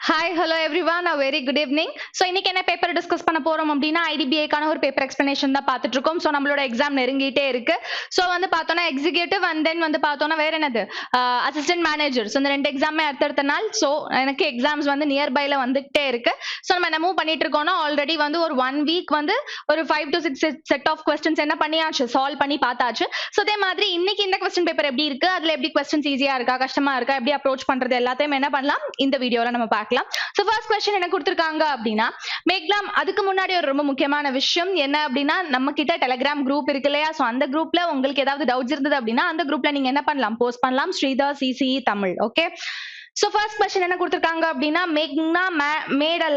Hi, hello everyone. A very good evening. So இன்னைக்கு என்ன paper discuss பண்ண போறோம் அப்படின்னா ஐடிபிஐக்கான ஒரு பேப்பர் எக்ஸ்பிளனேஷன் தான் பார்த்துட்டு இருக்கோம். ஸோ நம்மளோட எக்ஸாம் நெருங்கிட்டே இருக்கு. ஸோ வந்து பார்த்தோம்னா எக்ஸிக்யூட்டிவ் அண்ட் தென் வந்து பார்த்தோம்னா வேற என்னது அசிஸ்டன்ட் மேனேஜர். ஸோ இந்த ரெண்டு எக்ஸாமே அடுத்தடுத்த நாள். ஸோ எனக்கு எக்ஸாம்ஸ் வந்து நியர்பைல வந்துகிட்டே இருக்கு. ஸோ நம்ம என்ன மூவ் பண்ணிட்டு இருக்கோம்னா ஆல்ரெடி வந்து ஒரு 1 வீக் வந்து ஒரு 5 to 6 செட் ஆஃப் கொஸ்டின்ஸ் என்ன பண்ணியாச்சு, சால்வ் பண்ணி பார்த்தாச்சு. ஸோ அதே மாதிரி இன்னைக்கு இந்த கொஸ்டின் பேப்பர் எப்படி இருக்கு, அதுல எப்படி கொஸ்டின்ஸ் ஈஸியா இருக்கா கஷ்டமா இருக்கா, எப்படி அப்ரோச் பண்றது எல்லாத்தையும் என்ன பண்ணலாம் இந்த வீடியோல நம்ம பார்க்கலாம். சோ ஃபர்ஸ்ட் क्वेश्चन என்ன கொடுத்திருக்காங்க அப்படினா மேக்லாம். அதுக்கு முன்னாடி ஒரு ரொம்ப முக்கியமான விஷயம் என்ன அப்படினா நம்ம கிட்ட டெலிகிராம் குரூப் இருக்கு இல்லையா. சோ அந்த குரூப்ல உங்களுக்கு ஏதாவது டவுட்ஸ் இருந்தது அப்படினா அந்த குரூப்ல நீங்க என்ன பண்ணலாம், போஸ்ட் பண்ணலாம். Sridhar CCE Tamil. Okay. So first question என்ன கொடுத்திருக்காங்க அப்படினா மேக்னா made a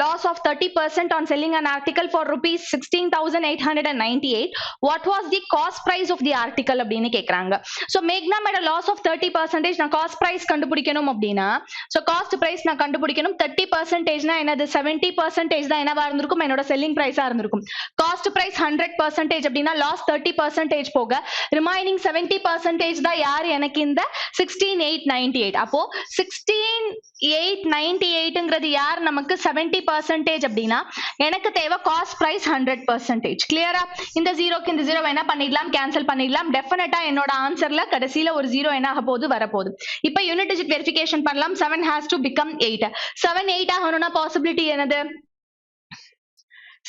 loss of 30% on selling an article for rupees 16,898. What was the cost price of the article அப்படினு கேக்குறாங்க. So மேக்னா made a loss of 30%. நான் cost price கண்டுபிடிக்கணும் அப்படினா so cost price நான் கண்டுபிடிக்கணும். 30% னா என்னது, 70% தான் என்னவா இருந்திருக்கும், என்னோட selling price ஆ இருந்திருக்கும். cost price 100% அப்படினா loss 30% போக remaining 70% தான் யார் எனக்கு இந்த 16,898. அப்போ 16,898ங்கிறது யார் நமக்கு 70% அப்படினா எனக்கு தேவை காஸ்ட் பிரைஸ் 100%. கிளியரா? இந்த ஜீரோக்கு இந்த ஜீரோ என்ன பண்ணிடலாம், கேன்சல் பண்ணிடலாம். டெஃபினட்டா என்னோட ஆன்சர்ல கடைசியில ஒரு ஜீரோ என்ன ஆக போகுது, வரப்போகுது. இப்ப யூனிட் டிஜிட் வெரிஃபிகேஷன் பண்ணலாம். 7 has to become 8. 7 8 ஆகணும்னா பாசிபிலிட்டி என்னது,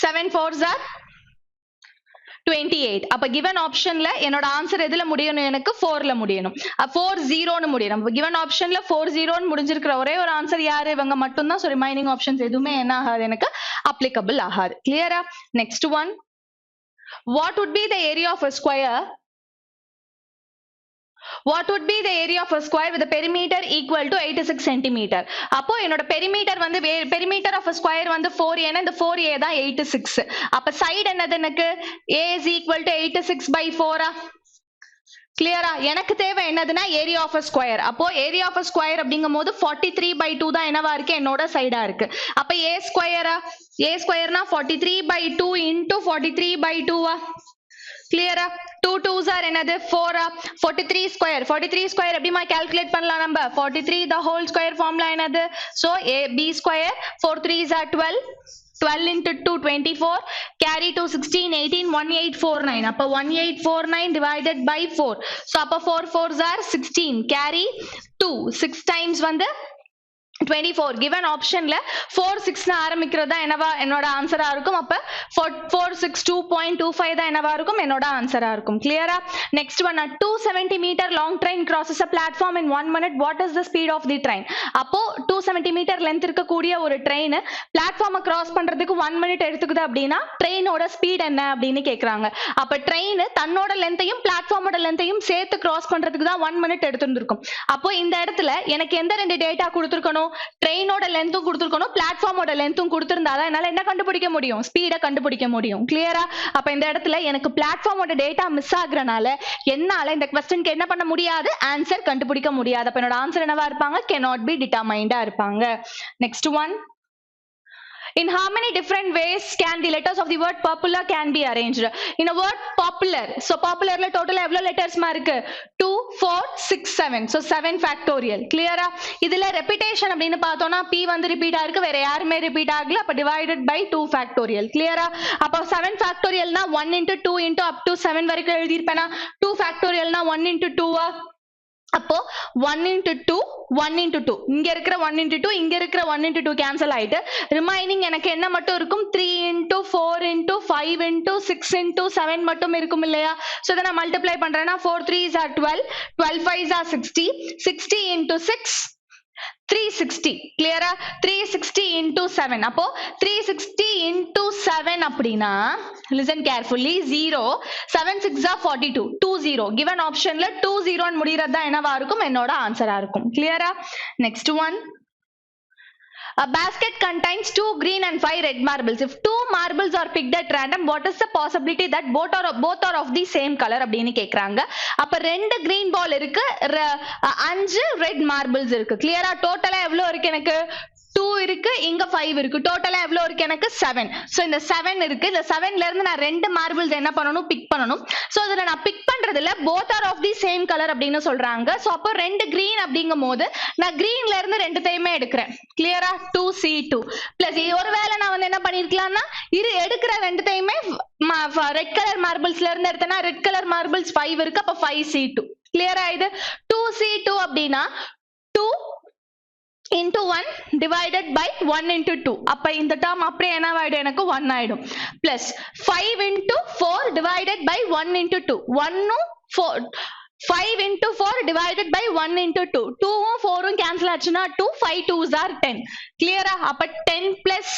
7 4s are 28. அப்ப given ஆப்ஷன்ல என்னோட ஆன்சர் எதுல முடியணும், எனக்கு 4ல முடியணும். 40 னு முடியணும். given ஆப்ஷன்ல 40 னு முடிஞ்சிருக்கிற ஒரே ஒரு ஆன்சர் யாரு, இவங்க மட்டும் தான். சோ ரிமைனிங் ஆப்ஷன்ஸ் எதுவுமே என்ன ஆகாது, எனக்கு அப்ளிகபிள் ஆகாது. கிளியரா? Next one. What would be the area of a square? What would be the area of a square with a perimeter equal to 86 centimeter? அப்போ என்னோட பெரிமீட்டர் வந்து பெரிமீட்டர் ஆஃப் a square வந்து 4a னா இந்த 4a தான் 86. அப்ப side என்னது, எனக்கு a is equal to 86 by 4 ஆ? கிளியரா? எனக்கு தேவை என்னதுன்னா ஏரியா ஆஃப் a square. அப்போ ஏரியா ஆஃப் a square அப்படிங்கும்போது 43 by 2 தான் என்னவா இருக்கு, என்னோட சைடா இருக்கு. அப்ப a ஸ்கொயரா, a ஸ்கொயர்னா 43 by 2 into 43 by 2 ஆ? கிளியரா? 2 2s are என்னது, 4 ஆ? 43 ஸ்கொயர். 43 ஸ்கொயர் எப்படிமா கால்குலேட் பண்ணலாம் நம்ம, 43 the whole square ஃபார்முலா என்னது, so a b square. 4 3s are 12. 12 into 2 24. Carry 2 16 18 1849. அப்ப 1849 divided by 4. So அப்ப 4 4s are 16. Carry 2 6 times வந்து 24. given ஆப்ஷன்ல 4 6 னு ஆரம்பிக்கிறது தான் என்னவா என்னோட ஆன்சரா இருக்கும். அப்ப 4 6 2.25 தான் என்னவா இருக்கும், என்னோட ஆன்சரா இருக்கும். கிளியரா? Next one. 270 meter long train crosses a platform in 1 minute. What is the speed of the train? அப்போ 270 meter லென்த் இருக்கக்கூடிய ஒரு ட்ரெயின் பிளாட்ஃபார்மை கிராஸ் பண்றதுக்கு 1 minute எடுத்துக்குது அப்படின்னா ட்ரெயினோட ஸ்பீட் என்ன அப்படின்னு கேக்குறாங்க. அப்ப ட்ரெயின் தன்னோட லென்த்தையும் பிளாட்ஃபார்மோட லென்த்தையும் சேர்த்து கிராஸ் பண்றதுக்கு தான் 1 minute எடுத்துருக்கும். அப்போ இந்த இடத்துல எனக்கு எந்த ரெண்டு டேட்டா கொடுத்துருக்கணும், ட்ரெயினோட லென்த்தும் கொடுத்திருக்கணும், பிளாட்ஃபார்மோட லென்த்தும் கொடுத்திருந்தாதான் என்னால என்ன கண்டுபிடிக்க முடியும், ஸ்பீட கண்டுபிடிக்க முடியும். கிளியரா? அப்ப இந்த இடத்துல எனக்கு பிளாட்ஃபார்மோட டேட்டா மிஸ் ஆகுறனால என்னால இந்த क्वेश्चनக்கு என்ன பண்ண முடியாது, ஆன்சர் கண்டுபிடிக்க முடியாது. அப்ப என்னோட ஆன்சர் என்னவா இருப்பாங்க, cannot be determined இருப்பாங்க. Next one. In how many different ways can the letters of the word popular can be arranged? In a word popular, so popularல டோட்டலா எவ்வளவு லெட்டர்ஸ்மா இருக்கு, 2 4 6 7. so 7 factorial. கிளியரா? இதுல ரெபிடேஷன் அப்படின்னு பார்த்தோம்னா p வந்து ரிப்பீட் ஆயிருக்கு, வேற யாருமே ரிப்பீட் ஆகல. அப்ப divided by 2 factorial. கிளியரா? அப்ப 7 factorialனா 1 into 2 into up to 7 வரைக்கும் எழுதியிருப்பேனா. 2 factorialனா 1 into 2 ஆ? அப்போ 1 into 2 1 into 2, இங்க இருக்கிற 1 into 2 இங்க இருக்கிற 1 into 2 கேன்சல் ஆயிட்டு ரிமைனிங் எனக்கு என்ன மட்டும் இருக்கும், 3 into 4 into 5 into 6 into 7 மட்டும் இருக்கும் இல்லையா. சோ இத நான் மல்டிப்ளை பண்றேன்னா 4 3s are 12, 12 5s are 60, 60 into 6 360. கிளியரா? 360 into 7. அப்போ 360 into 7 அப்படின்னா listen carefully, 0 7 6 are 42 20. given ஆப்ஷன்ல 20 னு முடியறது தான் என்னவா இருக்கும், என்னோட ஆன்சரா இருக்கும். கிளியரா? Next one. A basket contains 2 green and 5 red marbles. If 2 marbles are picked at random, what is the possibility that both are of the same color அப்படின்னு கேக்குறாங்க. அப்ப 2 green ball இருக்கு, 5 red marbles இருக்கு. கிளியரா? டோட்டலா எவ்வளவு இருக்கு, எனக்கு 2 இருக்கு, இங்க 5 இருக்கு. டோட்டலா எவ்வளவு இருக்கு எனக்கு 7. சோ இந்த 7 இருக்கு. இந்த 7ல இருந்து நான் ரெண்டு மார்பிள்ஸ் என்ன பண்ணனும், பிக் பண்ணனும். சோ இதுல நான் பிக் பண்றதுல both are of the same color அப்படினு சொல்றாங்க. சோ அப்ப ரெண்டு green அப்படிங்கும்போது நான் greenல இருந்து ரெண்டுத்தையுமே எடுக்கிறேன். கிளியரா? 2c2 பிளஸ் ஒருவேளை நான் வந்து என்ன பண்ணிருக்கலாம்னா இது எடுக்கிற ரெண்டுத்தையுமே ரெட் கலர் மார்பிள்ஸ்ல இருந்து எடுத்தனா ரெட் கலர் மார்பிள்ஸ் 5 இருக்கு. அப்ப 5c2. கிளியரா? இது 2c2 அப்படினா 2 into 1 divided by 1 into 2. அப்ப இந்த term அப்படியே என்ன ஆயிடும், எனக்கு 1 ஆயிடும். plus 5 into 4 divided by 1 into 2. 1 4 5 into 4 divided by 1 into 2. 2 4 cancel ஆச்சுனா 2. 5 2s are 10. clear? அப்ப 10 plus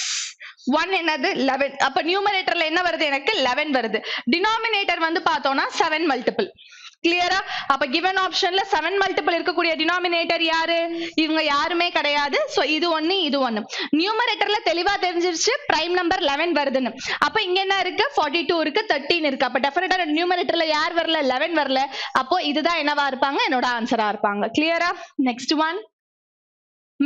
1 என்னது 11. அப்ப நியூமரேட்டர்ல என்ன வருது, எனக்கு 11 வருது. டினாமினேட்டர் வந்து பார்த்தோம்னா 7 மல்டிபிள். கிளியரா? அப்ப given ஆப்ஷன்ல 7 மல்டிபிள் இருக்கக்கூடிய டினாமினேட்டர் யாரு, இவங்க யாருமே கிடையாது. சோ இது ஒன்னு, இது ஒன்னு. நியூமரேட்டர்ல தெளிவா தெரிஞ்சிருச்சு பிரைம் நம்பர் 11 வருதுன்னு. அப்ப இங்க என்ன இருக்கு, 42 இருக்கு, 13 இருக்கு. அப்ப டெஃபினட்டா நியூமரேட்டர்ல யார் வரல, 11 வரல. அப்போ இதுதான் என்னவா இருப்பாங்க, என்னோட ஆன்சரா இருப்பாங்க. கிளியரா? Next one.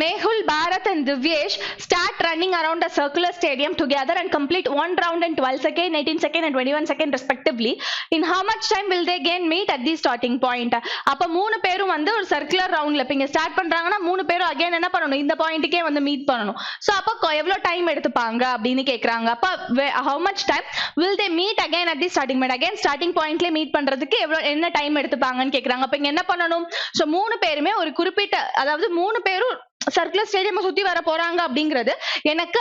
Mehul, Bharat and Divyesh start running around a circular stadium together and complete one round in 12 seconds, 18 seconds and 21 seconds respectively. In how much time will they again meet at the starting point? அப்ப மூணு பேரும் வந்து ஒரு circular ரவுண்ட்ல இங்க start பண்றாங்கன்னா மூணு பேரும் அகைன் என்ன பண்ணணும், இந்த பாயிண்ட்க்கே வந்து மீட் பண்ணணும். சோ அப்ப எவ்வளவு டைம் எடுத்துப்பாங்க அப்படின்னு கேக்குறாங்க. அப்ப how much time will they meet again at the starting point? again starting pointல மீட் பண்றதுக்கு என்ன டைம் எடுத்துப்பாங்கன்னு கேக்குறாங்க. அப்ப இங்க என்ன பண்ணணும், சோ மூணு பேருமே ஒரு குறிப்பிட்ட, அதாவது மூணு பேரும் சர்க்குலர் ஸ்டேடியம் சுத்தி வர போறாங்க அப்படிங்கிறது எனக்கு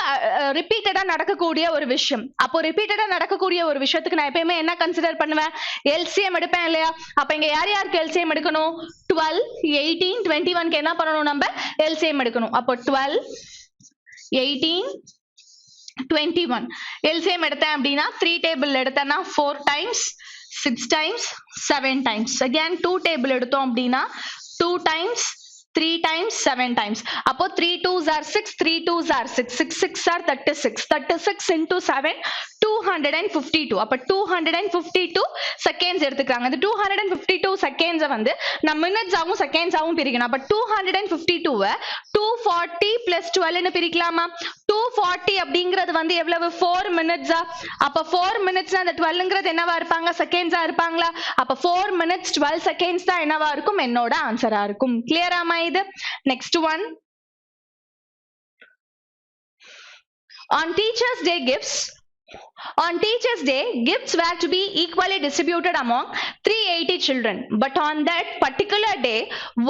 ரிப்பீட்டடா நடக்கக்கூடிய ஒரு விஷயம். அப்போ ரிப்பீட்டடா நடக்கக்கூடிய ஒரு விஷயத்துக்கு நான் எப்பயுமே என்ன கன்சிடர் பண்ணுவேன், எல்சிஎம் எடுப்பேன் இல்லையா? அப்ப இங்க யார் யாருக்கு எல்சிஎம் எடுக்கணும், 12 18 21க்கு என்ன பண்ணணும், நம்ம எல்சிஎம் எடுக்கணும். அப்போ 12 18 21 எல்சிஎம் எடுத்தேன் அப்படின்னா 3 டேபிள் எடுத்தேன்னா 4 times 6 times 7 times. Again 2 table எடுத்தோம் அப்படின்னா 2 டைம்ஸ் 3 times 7 times. அப்போ 3 2s are 6, 3 2s are 6, 6 6 are 36, 36 into 7 252. அப்ப 252 செகண்ட்ஸ் எடுத்துக்கிறாங்க. அந்த 252 செகண்ட்ஸ் வந்து நம்ம மினிட்ஸ் ஆகும் செகண்ட்ஸ் ஆகும் பிரிக்கணும். அப்ப 252 240 plus 12 ன்னு பிரிக்கலாமா? 240 அப்படிங்கிறது வந்து எவ்வளவு, 4 minutes. அப்ப 4 minutes அந்த 12ங்கிறது என்னவா இருப்பாங்க, செகண்ட்ஸா இருப்பாங்களா? அப்ப 4 minutes 12 seconds தான் என்னவா இருக்கும், என்னோட ஆன்சரா இருக்கும். கிளியராமா இது? Next one. On Teachers' Day gifts. On Teachers' Day, gifts were to be equally distributed among 380 children. But on that particular day,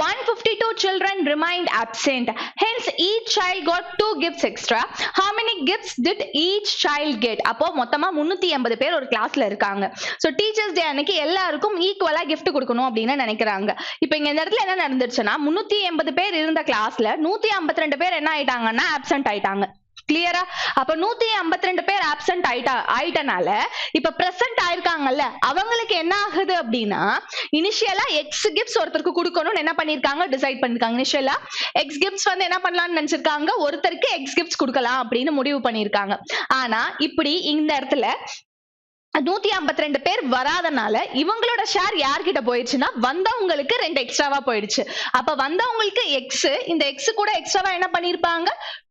152 children remained absent. Hence, each child got 2 gifts extra. How many gifts did each child get? அப்போ மொத்தமா 380 பேர் ஒரு கிளாஸ்ல இருக்காங்க. So Teachers' Day அன்னைக்கு எல்லாருக்கும் ஈக்குவலா gift கொடுக்கணும் அப்படின்னு நினைக்கிறாங்க. இப்போ இங்க இந்த இடத்துல என்ன நடந்துருச்சுன்னா 380 பேர் இருந்த கிளாஸ்ல 152 பேர் என்ன ஆயிட்டாங்கன்னா ஆப்சென்ட் ஆயிட்டாங்க. கிளியரா? அப்ப 152 பேர் ஆப்சென்ட் ஆயிட்டனால இப்ப பிரசன்ட் ஆயிருக்காங்கல்ல, அவங்களுக்கு என்ன ஆகுது அப்படின்னா இனிஷியலா எக்ஸ் கிஃப்ட்ஸ் ஒருத்தருக்கு கொடுக்கணும்னு என்ன பண்ணிருக்காங்க, டிசைட் பண்ணிருக்காங்க. இனிஷியலா எக்ஸ் கிஃப்ட்ஸ் வந்து என்ன பண்ணலாம்னு நினைச்சிருக்காங்க, ஒருத்தருக்கு எக்ஸ் கிஃப்ட்ஸ் கொடுக்கலாம் அப்படின்னு முடிவு பண்ணிருக்காங்க. ஆனா இப்படி இந்த இடத்துல 152 பேர் வராதனால இவங்களோட ஷேர் யார்கிட்ட போயிடுச்சுன்னா வந்தவங்களுக்கு 2 எக்ஸ்ட்ராவா போயிடுச்சு. அப்ப வந்தவங்களுக்கு எக்ஸ், இந்த எக்ஸ் கூட எக்ஸ்ட்ராவா என்ன பண்ணிருப்பாங்க,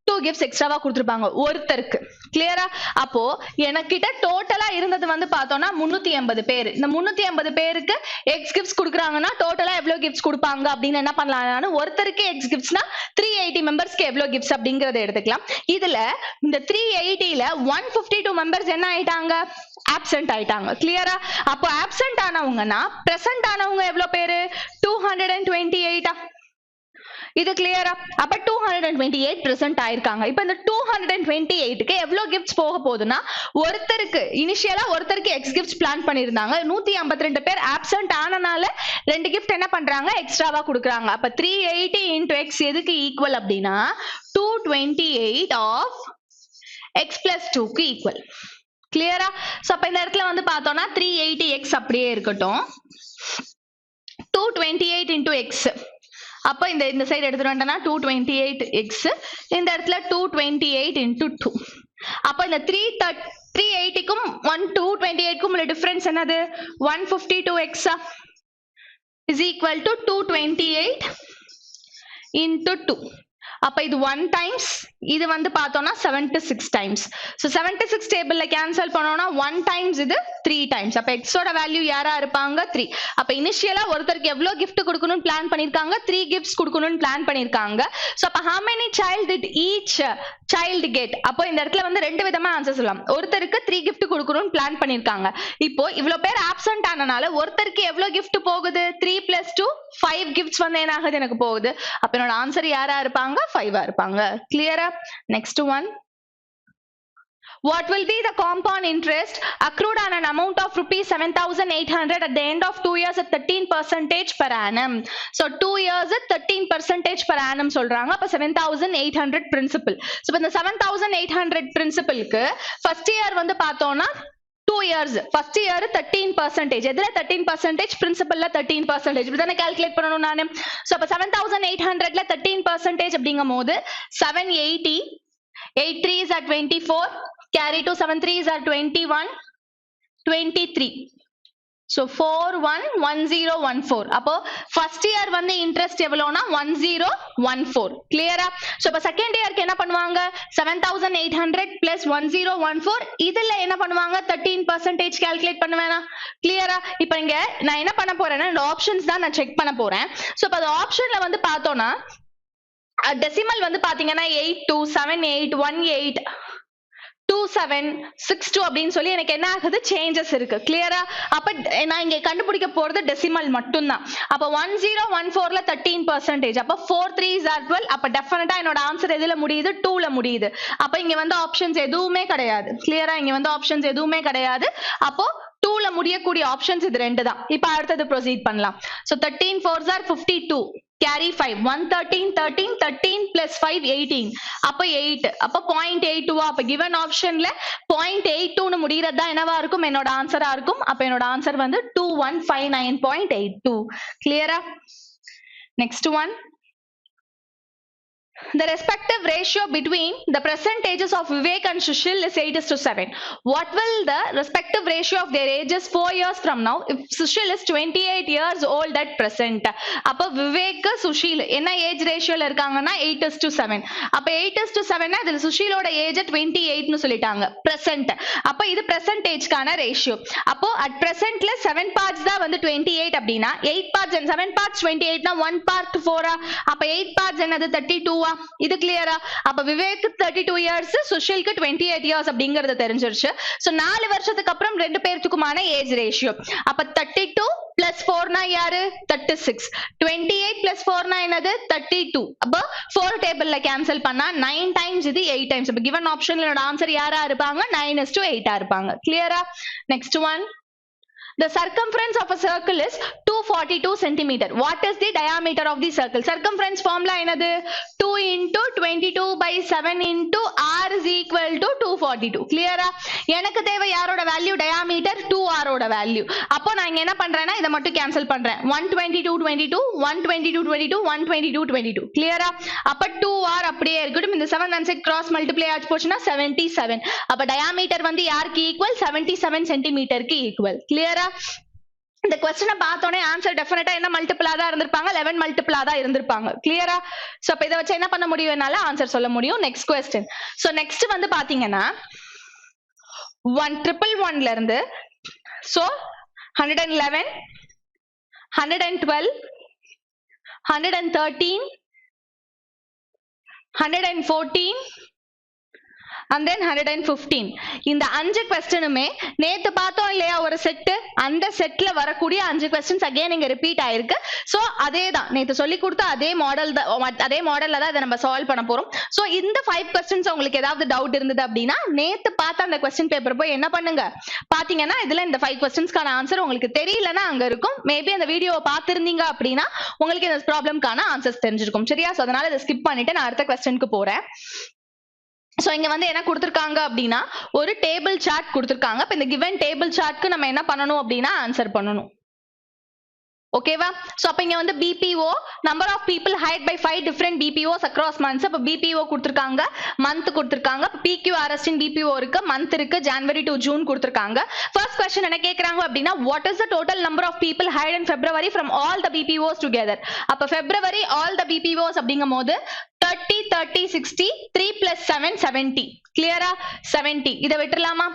2 கிஃப்ட்ஸ் எக்ஸ்ட்ராவா கொடுத்திருப்பாங்க ஒருத்தருக்கு. கிளியரா? அப்போ எனக்கிட்ட டோட்டலா இருந்தது வந்து பார்த்தோம்னா 380 பேர். இந்த 380 பேருக்கு எக்ஸ் கிஃப்ட்ஸ் கொடுக்குறாங்கன்னா டோட்டலா எவ்வளவு கிஃப்ட்ஸ் கொடுப்பாங்க அப்படின்னு என்ன பண்ணலாம், ஒருத்தருக்கு எக்ஸ் கிஃப்ட்ஸ்னா 380 மெம்பர்ஸ்க்கு எவ்வளவு கிஃப்ட்ஸ் அப்படிங்கறத எடுத்துக்கலாம். இதுல இந்த 380ல 152 மெம்பர்ஸ் என்ன ஆயிட்டாங்க, ஆப்சென்ட் ஆயிட்டாங்க. கிளியரா? அப்போ ஆப்சென்ட் ஆனவங்கன்னா பிரசன்ட் ஆனவங்க எவ்வளவு பேரு, 228. இது கிளியரா? அப்ப 228 பிரசன்ட் ஆயிருக்காங்க. இப்ப இந்த 228க்கு எவ்வளவு கிஃப்ட்ஸ் போக போகுதுன்னா, ஒருத்தருக்கு இனிஷியலா ஒருத்தருக்கு எக்ஸ் கிஃப்ட்ஸ் பிளான் பண்ணிருந்தாங்க. 152 பேர் ஆப்சென்ட் ஆனனால 2 கிஃப்ட் என்ன பண்றாங்க, எக்ஸ்ட்ராவா கொடுக்குறாங்க. அப்ப 380 into x எதுக்கு ஈக்குவல் அப்படின்னா 228 of x plus 2க்கு ஈக்குவல். கிளியரா? சோ அப்ப இந்த இடத்துல வந்து பார்த்தோம்னா 380x அப்படியே இருக்கட்டும், 228 into x. அப்ப இந்த சைடு எடுத்துட்டு வந்தா 228x, இந்த இடத்துல 228 into 2. அப்ப இந்த 380க்கும் 228க்கும் உள்ள டிஃபரன்ஸ் என்னது, 152x is equal to 228 into 2. அப்ப இது 1 டைம்ஸ், இது வந்து பார்த்தோம்னா 76 டைம்ஸ். சோ 76 டேபிள்ல கேன்சல் பண்ணோம்னா 1 டைம்ஸ் இது 3 டைம்ஸ். அப்ப x ஓட வேல்யூ யாரா இருப்பாங்க 3. அப்ப இனிஷியலா ஒருத்தருக்கு எவ்வளவு gift கொடுக்கணும்னு பிளான் பண்ணிருக்காங்க 3 gifts கொடுக்கணும்னு பிளான் பண்ணிருக்காங்க. சோ அப்ப how many child did each child get? அப்போ இந்த இடத்துல வந்து ரெண்டு விதமா ஆன்சர் சொல்லலாம். ஒருத்தருக்கு 3 gift கொடுக்கணும்னு பிளான் பண்ணிருக்காங்க. இப்போ இவ்வளவு பேர் ஆப்சென்ட் ஆனனால ஒருத்தருக்கு எவ்வளவு gift போகுது 3 + 2 5 gifts வந்து என்ன ஆகுது எனக்கு போகுது. அப்ப என்னோட ஆன்சர் யாரா இருப்பாங்க 5 இருப்பாங்க. கிளியரா? Next one. What will be the compound interest accrued on an amount of rupees 7,800 at the end of 2 years at 13% per annum? So 2 years at 13% per annum சொல்றாங்க. அப்ப 7,800 principal. So இந்த 7,800 principalக்கு first year வந்து பார்த்தோம்னா 2 years. First year 13%. எதுல 13%? Principalல 13%. இப்படிதானே calculate பண்ணணும் நானு. So அப்ப 7,800ல 13% அப்படிங்கும்போது 780. 8 3s are 24. Carry to 7 3s are 21. 23. So 411014. அப்போ first year வந்து interest எவ்வளவுனா 1014. கிளியரா? சோ அப்ப செகண்ட் இயர்க்கு என்ன பண்ணுவாங்க 7800 plus 1014 இதுல என்ன பண்ணுவாங்க 13% கால்குலேட் பண்ணுவேனா? கிளியரா? இப்போ இங்க நான் என்ன பண்ண போறேன்னா இந்த ஆப்ஷன்ஸ் தான் நான் செக் பண்ண போறேன். சோ அப்ப அந்த ஆப்ஷன்ல வந்து பார்த்தோம்னா டெசிமல் வந்து பாத்தீங்கன்னா 82 78 18 2762 அப்படின்னு சொல்லி எனக்கு என்ன ஆகுது சேஞ்சஸ் இருக்கு. கிளியரா? அப்ப நான் இங்க கண்டுபிடிக்க போறது டெசிமல் மட்டும்தான். அப்ப 1014ல 13%. அப்ப 4 3s are 12. அப்ப டெஃபினட்டா என்னோட ஆன்சர் எதுல முடியுது 2ல முடியுது. அப்ப இங்க வந்து ஆப்ஷன்ஸ் எதுவுமே கிடையாது. கிளியரா? இங்க வந்து ஆப்ஷன்ஸ் எதுவுமே கிடையாது. அப்போ 2ல முடியக்கூடிய ஆப்ஷன்ஸ் இது ரெண்டு தான். இப்ப அடுத்தது ப்ரோசீட் பண்ணலாம். So 13 4s are 52. Carry 5. 113 13 13 plus 5 18. அப்ப 8. அப்ப 0.82. அப்ப given optionல 0.82 னு முடியறதா என்னவா இருக்கும் என்னோட ஆன்சரா இருக்கும். அப்ப என்னோட ஆன்சர் வந்து 2159.82. கிளியரா? Next one. The respective ratio between the percentages of Vivek and Sushil is 8:7. What will the respective ratio of their ages 4 years from now if Sushil is 28 years old at present? அப்ப விவேக் சுஷில் என்ன age ரேஷியோல இருக்காங்கன்னா 8:7. அப்ப 8:7 னா இதுல சுஷிலோட age 28 னு சொல்லிட்டாங்க present. அப்ப இது பிரசன்டேஜ்க்கான ரேஷியோ. அப்போ at presentல 7 parts தான் வந்து 28 அப்படினா 8 parts and 7 parts 28 னா 1 part 4. அப்ப 8 parts என்னது 32. இது கிளியரா? அப்ப விவேக் 32 இயர்ஸ் சுஷிலுக்கு 28 இயர்ஸ் அப்படிங்கறது தெரிஞ்சிருச்சு. சோ 4 வருஷத்துக்கு அப்புறம் ரெண்டு பேருக்குமான ஏஜ் ரேஷியோ. அப்ப 32 plus 4 னா யாரு 36. 28 plus 4 னா என்னது 32. அப்ப 4 டேபிள்ல கேன்சல் பண்ணா 9 டைம்ஸ் இது 8 டைம்ஸ். அப்ப given ஆப்ஷன்ல என்னோட ஆன்சர் யாரா இருப்பாங்க 9:8 இருப்பாங்க. கிளியரா? Next one. The circumference of a circle is 242 centimeter. What is the diameter of the circle? Circumference formula என்னது 2 into 22 by 7 into r is equal to 242. கிளியரா? எனக்கு தேவை யாரோட வேல்யூ diameter 2r ஓட வேல்யூ. அப்போ நான் இங்க என்ன பண்றேன்னா இத மட்டும் கேன்சல் பண்றேன். 122 22 122 22 122 22. கிளியரா? அப்ப 2r அப்படியே இருக்கட்டும். இந்த 7 and 6 cross multiply ஆச்சு போச்சுனா 77. அப்ப diameter வந்து யாருக்கு ஈக்குவல் 77 சென்டிமீட்டருக்கு ஈக்குவல். கிளியரா? இந்த क्वेश्चन பார்த்தோனே ஆன்சர் டெஃபினட்டா என்ன மல்டிபிளா தான் இருந்திருப்பாங்க 11 மல்டிபிளா தான் இருந்திருப்பாங்க. கிளியரா? சோ அப்ப இத வச்சு என்ன பண்ண முடியும் என்னால ஆன்சர் சொல்ல முடியும். Next question. சோ நெக்ஸ்ட் வந்து பாத்தீங்கன்னா 111 ல இருந்து சோ 111 112 113 114 and then 115. இந்த 5 क्वेश्चनமே நேத்து பார்த்தோம் இல்லையா ஒரு செட், அந்த செட்ல வரக்கூடிய 5 क्वेश्चंस அகைன் இங்க ரிப்பீட் ஆயிருக்கு. சோ அதேதான் நேத்து சொல்லி கொடுத்த அதே மாடல்ல தான் இத நம்ம சால்வ் பண்ண போறோம். சோ இந்த 5 क्वेश्चंस உங்களுக்கு ஏதாவது டவுட் இருந்தது அப்படினா நேத்து பார்த்த அந்த क्वेश्चन பேப்பர் போய் என்ன பண்ணுங்க பாத்தீங்கன்னா இதுல இந்த 5 क्वेश्चंसக்கான ஆன்சர் உங்களுக்கு தெரியலனா அங்க இருக்கும். மேபி அந்த வீடியோவை பார்த்திருந்தீங்க அப்படினா உங்களுக்கு இந்த ப்ராப்ளம்க்கான ஆன்சர்ஸ் தெரிஞ்சிருக்கும். சரியா? சோ அதனால இத ஸ்கிப் பண்ணிட்டு நான் அடுத்த क्वेश्चनக்கு போறேன். சோ இங்க வந்து என்ன கொடுத்திருக்காங்க அப்படினா ஒரு டேபிள் சார்ட் கொடுத்திருக்காங்க. அப்ப இந்த given டேபிள் சார்ட்க்கு நம்ம என்ன பண்ணனும் அப்படினா ஆன்சர் பண்ணனும். ஓகேவா? சோ அப்ப இங்க வந்து BPO number of people hired by 5 different BPOs across months. அப்ப BPO கொடுத்திருக்காங்க, மந்த் கொடுத்திருக்காங்க. PQRS இன் BPO இருக்கு, மந்த் இருக்கு, ஜனவரி டு ஜூன் கொடுத்திருக்காங்க. ஃபர்ஸ்ட் क्वेश्चन என்ன கேக்குறாங்க அப்படினா what is the total number of people hired in February from all the BPOs together? அப்ப February all the BPOs அப்படிங்கும்போது 30 30 60 3 plus 7 70. கிளியரா? 70. இத விட்டுறலாமா?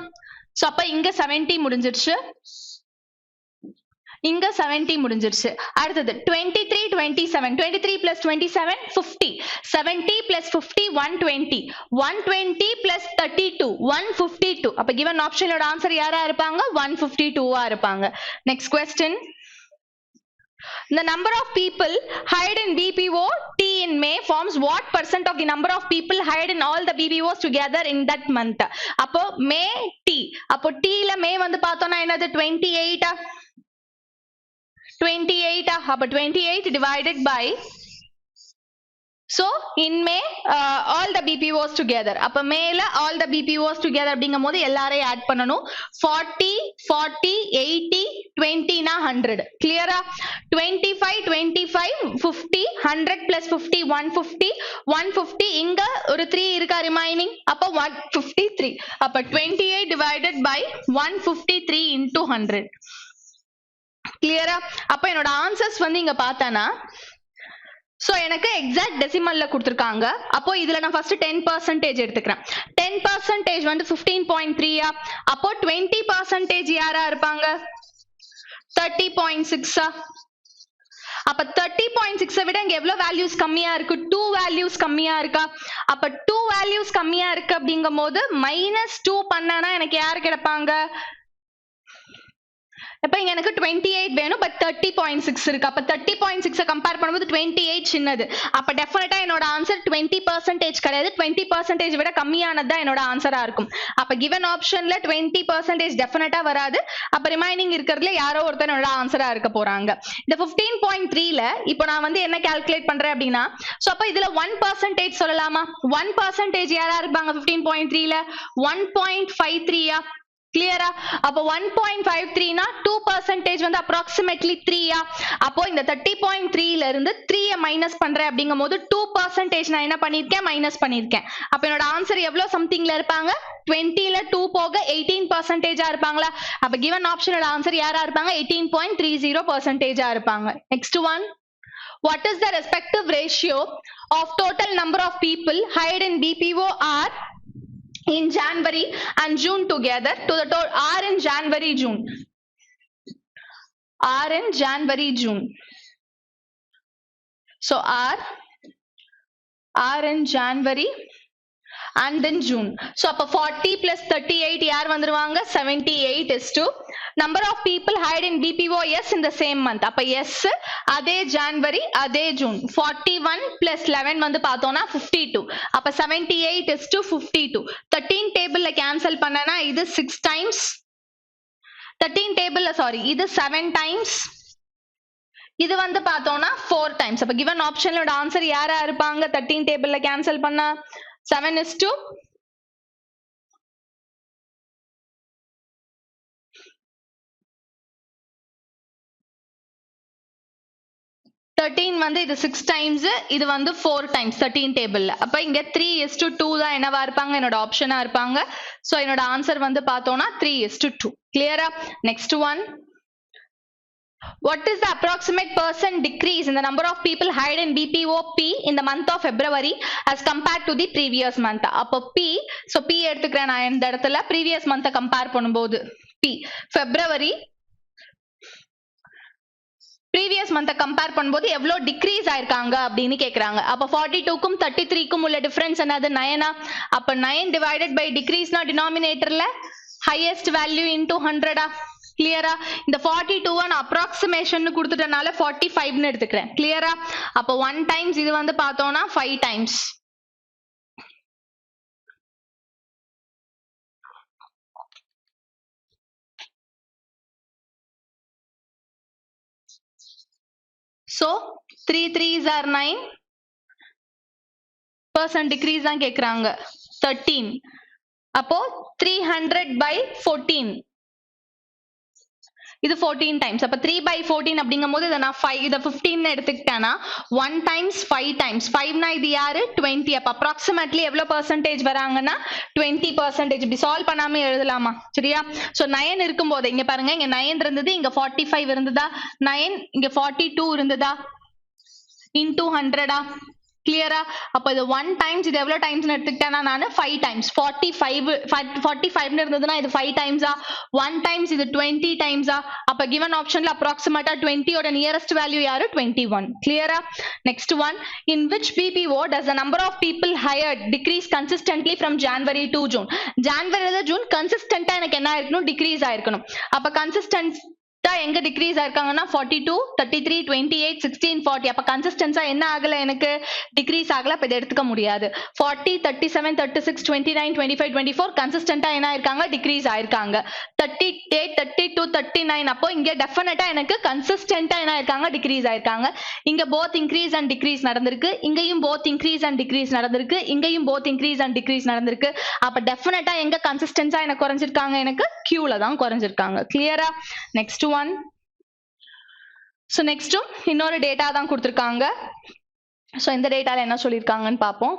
சோ அப்ப இங்க 70 முடிஞ்சிருச்சு, இங்க 70 முடிஞ்சிருச்சு. அடுத்தது 23 27 23 plus 27 50 70 plus 50 120 120 plus 32 152. அப்ப given optionோட ஆன்சர் யாரா இருப்பாங்க? 152 இருப்பாங்க. next question, the number of people hired in BPO T in May forms what percent of the number of people hired in all the BPOs together in that month? அப்போ May T, அப்போ T ல May வந்து பார்த்தோம்னா என்னது 28 28 அப்ப 28 divided by, so in May all the BPOs together. அப்ப மேல all the BPOs together அப்படிங்கும்போது எல்லாரையும் ஆட் பண்ணனும். 40 40 80 20 னா 100. கிளியரா? 25 25 50 100 plus 50 150 150 இங்க ஒரு 3 இருக்கா ரிமைனிங், அப்ப 153. அப்ப 28 divided by 153 into 100. கிளியரா? அப்ப என்னோட ஆன்சர்ஸ் வந்து இங்க பார்த்தானா, சோ எனக்கு எக்ஸாக்ட் டெசிமல்ல கொடுத்திருக்காங்க. அப்போ இதுல நான் ஃபர்ஸ்ட் 10% எடுத்துக்கிறேன். 10% வந்து 15.3 அப்போ 20% யாரா இருப்பாங்க? 30.6. அப்ப 30.6 விட இங்க எவ்வளவு வேல்யூஸ் கம்மியா இருக்கு? 2 வேல்யூஸ் கம்மியா இருக்கா? அப்ப 2 வேல்யூஸ் கம்மியா இருக்கு அப்படிங்கும்போது -2 பண்ணனா எனக்கு யார் கிடைப்பாங்க? அப்ப இங்க எனக்கு 28 வேணும், பட் 30.6 இருக்கு. அப்ப 30.6 கம்பேர் பண்ணும்போது 28 சின்னது. அப்ப டெஃபினட்டா என்னோட ஆன்சர் 20% கிடையாது, 20% விட கம்மியானது தான் என்னோட ஆன்சரா இருக்கும். அப்ப கிவன் ஆப்ஷன்ல 20% டெஃபினட்டா வராது. அப்ப ரிமைனிங் இருக்கிறதுல யாரோ ஒருத்தர் என்னோட ஆன்சரா இருக்க போறாங்க. இந்த 15.3ல இப்போ நான் வந்து என்ன கால்குலேட் பண்றேன் அப்படின்னா, சோ அப்ப இதுல 1% சொல்லலாமா? 1% யாரா இருப்பாங்க 15.3ல? 1.53. கிளியரா? அப்ப 1.53 னா 2% வந்து approximately 3. அப்போ இந்த 30.3ல இருந்து 3 மைனஸ் பண்றேன் அப்படிங்கும்போது 2% நான் என்ன பண்ணிருக்கேன்? மைனஸ் பண்ணிருக்கேன். அப்ப என்னோட ஆன்சர் எவ்வளவு சம்திங்ல இருப்பாங்க? 20ல 2 போக 18% இருப்பாங்களா? அப்ப given ஆப்ஷனோட ஆன்சர் யாரா இருப்பாங்க? 18.30% இருப்பாங்க. next one, what is the respective ratio of total number of people hired in BPO are in January and June together to the total R in January June? R in January June. So R in January and then June. So அப்ப 40 plus 38 யார் வந்துருவாங்க? 78 is to number of people hired in BPO yes in the same month. அப்ப yes அதே January அதே June. 41 plus 11 வந்து பார்த்தோம்னா 52. அப்ப 78 is to 52. 13 டேபிள்ல கேன்சல் பண்ணனா இது 6 times, 13 டேபிள்ல சாரி இது 7 times, இது வந்து பார்த்தோம்னா 4 times. அப்ப given ஆப்ஷனோட ஆன்சர் யாரா இருப்பாங்க? 13 டேபிள்ல கேன்சல் பண்ணா 7 is to 13 வந்து இது 6 times, இது வந்து 4 times 13 டேபிள்ல. அப்ப இங்க 3 is to 2 தான் என்னவா இருப்பாங்க? என்னோட ஆப்ஷனா இருப்பாங்க. சோ என்னோட ஆன்சர் வந்து பார்த்தோம்னா 3 is to 2. கிளியரா? next one, what is the approximate percent decrease in the number of people hired in BPO P in the month of February as compared to the previous month? அப்போ P, so P எடுத்துக்கிறேன் நான் இந்த இடத்துல. previous month compare பண்ணும்போது P February previous month compare பண்ணும்போது எவ்வளவு degrees ஆயிருக்காங்க அப்படின்னு கேக்குறாங்க. அப்ப 42க்கும் 33க்கும் உள்ள டிஃபரன்ஸ் என்னது? 9. அப்ப 9 divided by decrease னா டினாமினேட்டர்ல highest value into 100. கிளியரா? இந்த 42 நான் அப்ராக்சிமேஷன் கொடுத்துட்டனால 45 ன்னு எடுத்துக்கிறேன். கிளியரா? அப்ப 1 times இது வந்து பார்த்தோம்னா 5 times. So 3 3s are 9. percent decrease தான் கேக்குறாங்க. 13. அப்போ 300 by 14. இது 14 டைம்ஸ். அப்ப 3/14 அப்படிங்கும்போது இதை நான் 5 இதை 15 எடுத்துக்கிட்டேன்னா 1 டைம்ஸ் 5 டைம்ஸ் 5னா இது யாரு 20. அப்ப அப்ராக்சிமேட்லி எவ்வளவு பர்சன்டேஜ் வராங்கன்னா 20%. இப்படி சால்வ் பண்ணாம எழுதலாமா? சரியா? சோ 9 இருக்கும்போது இங்க பாருங்க, இங்க 9 இருந்தது, இங்க 45 இருந்ததா, 9 இங்க 42 இருந்ததா, into 100 கிளியரா? அப்ப இது 1 டைம்ஸ், இது எவ்வளவு டைம்ஸ் எடுத்துக்கிட்டேன்னா நான் 5 டைம்ஸ் 45 இருந்ததுன்னா இது 5 டைம்ஸா, 1 டைம்ஸ் இது 20 டைம்ஸா. அப்ப கிவன் ஆப்ஷன்ல அப்ராக்சிமேட்டா 20 ஓட நியரஸ்ட் வேல்யூ யாரு 21. கிளியரா? Next one, in which PPO does the number of people hired decrease consistently from January to June? ஜான்வரில ஜூன் கன்சிஸ்டன்டா எனக்கு என்ன ஆயிருக்கணும், டிக்ரீஸ் ஆயிருக்கணும். அப்ப கன்சிஸ்டன்ட் எங்க டிக்ரீஸ் ஆயிருக்காங்கன்னா 42, 33, 28, 16, 40. அப்ப கன்சிஸ்டன்ஸா என்ன ஆகல, எனக்கு டிக்ரீஸ் ஆகல. அப்ப இதை எடுத்துக்க முடியாது. 40, 37, 36, 29, 25, 24 கன்சிஸ்டன்டா என்ன ஆயிருக்காங்க, டிக்ரீஸ் ஆயிருக்காங்க. 38, 32, 39 அப்போ இங்க டெஃபினட்டா எனக்கு கன்சிஸ்டன்டா என்ன ஆயிருக்காங்க, டிக்ரீஸ் ஆயிருக்காங்க. இங்க போத் இன்க்ரீஸ் அண்ட் டிக்ரீஸ் நடந்திருக்கு, இங்கேயும் போத் இன்க்ரீஸ் அண்ட் டிக்ரீஸ் நடந்திருக்கு, இங்கேயும் போத் இன்க்ரீஸ் அண்ட் டிக்ரீஸ் நடந்திருக்கு. அப்ப டெஃபினட்டா எங்க கன்சிஸ்டன்ஸா எனக்கு குறைஞ்சிருக்காங்க, எனக்கு Qல தான் குறைஞ்சிருக்காங்க. கிளியரா? Next one. சோ நெக்ஸ்ட் இன்னொரு டேட்டா தான் கொடுத்திருக்காங்க. சோ இந்த டேட்டால என்ன சொல்லிருக்காங்கன்னு பாப்போம்.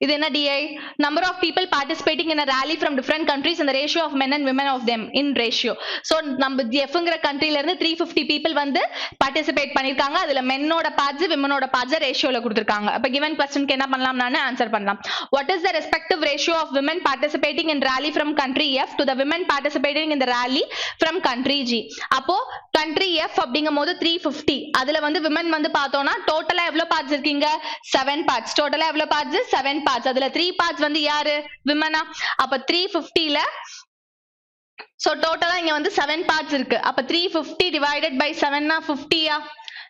இது என்ன DI? Number of people participating in a rally from different countries and the ratio of men and women of them in ratio. So நம்ம Fங்கிற கண்ட்ரில இருந்து 350 people வந்து பார்ட்டிசிபேட் பண்ணிருக்காங்க. அதுல மென்னோட பார்ட்ஸ் விமனோட பார்ட்ஸ் ரேஷியோல கொடுத்திருக்காங்க. அப்ப given questionக்கு என்ன பண்ணலாம், நான் ஆன்சர் பண்ணலாம். What is the respective ratio of women participating in rally from country F to the women participating in the rally from country G? அப்போ country F அப்படிங்கும்போது 350, அதுல வந்து women வந்து பார்த்தோம்னா டோட்டலா எவ்வளவு பார்ட்ஸ் இருக்கீங்க, 7 பார்ட்ஸ். டோட்டலா எவ்வளவு பார்ட்ஸ், 7 பார்ட்ஸ். அதுல 3 பார்ட்ஸ் வந்து யாரு, விமனா. அப்ப 350ல சோ டோட்டலா இங்க வந்து 7 பார்ட்ஸ் இருக்கு. அப்ப 350 டிவைடட் பை 7 னா 50யா?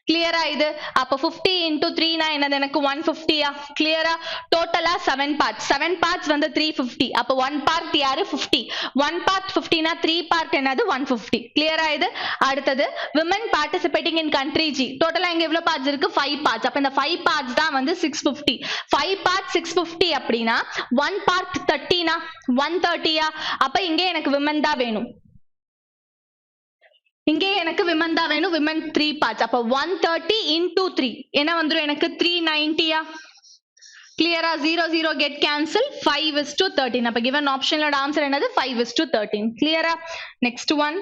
கிளியரா? இது அப்ப 50 into 3 னா என்னது, எனக்கு 150யா? கிளியரா? டோட்டலா 7 பார்ட்ஸ். 7 பார்ட்ஸ் வந்து 350. அப்ப 1 பார்ட் யாரு, 50. 1 பார்ட் 50 னா 3 பார்ட் என்னது, 150. கிளியரா? இது அடுத்தது women participating in country G. டோட்டலா இங்க எவ்வளவு பார்ட்ஸ் இருக்கு, 5 பார்ட்ஸ். அப்ப இந்த 5 பார்ட்ஸ் தான் வந்து 650. 5 பார்ட் 650 அப்படின்னா 1 பார்ட் 30 னா 130யா? அப்ப இங்க எனக்கு women தான் வேணும், இங்கே எனக்கு விமன் தான் வேணும். Women 3 parts. அப்ப 130 into 3 என்ன வந்துரும், எனக்கு 390யா? கிளியரா? 0 0 get cancel, 5:13. அப்ப given ஆப்ஷனோட ஆன்சர் என்னது, 5:13. கிளியரா? Next one.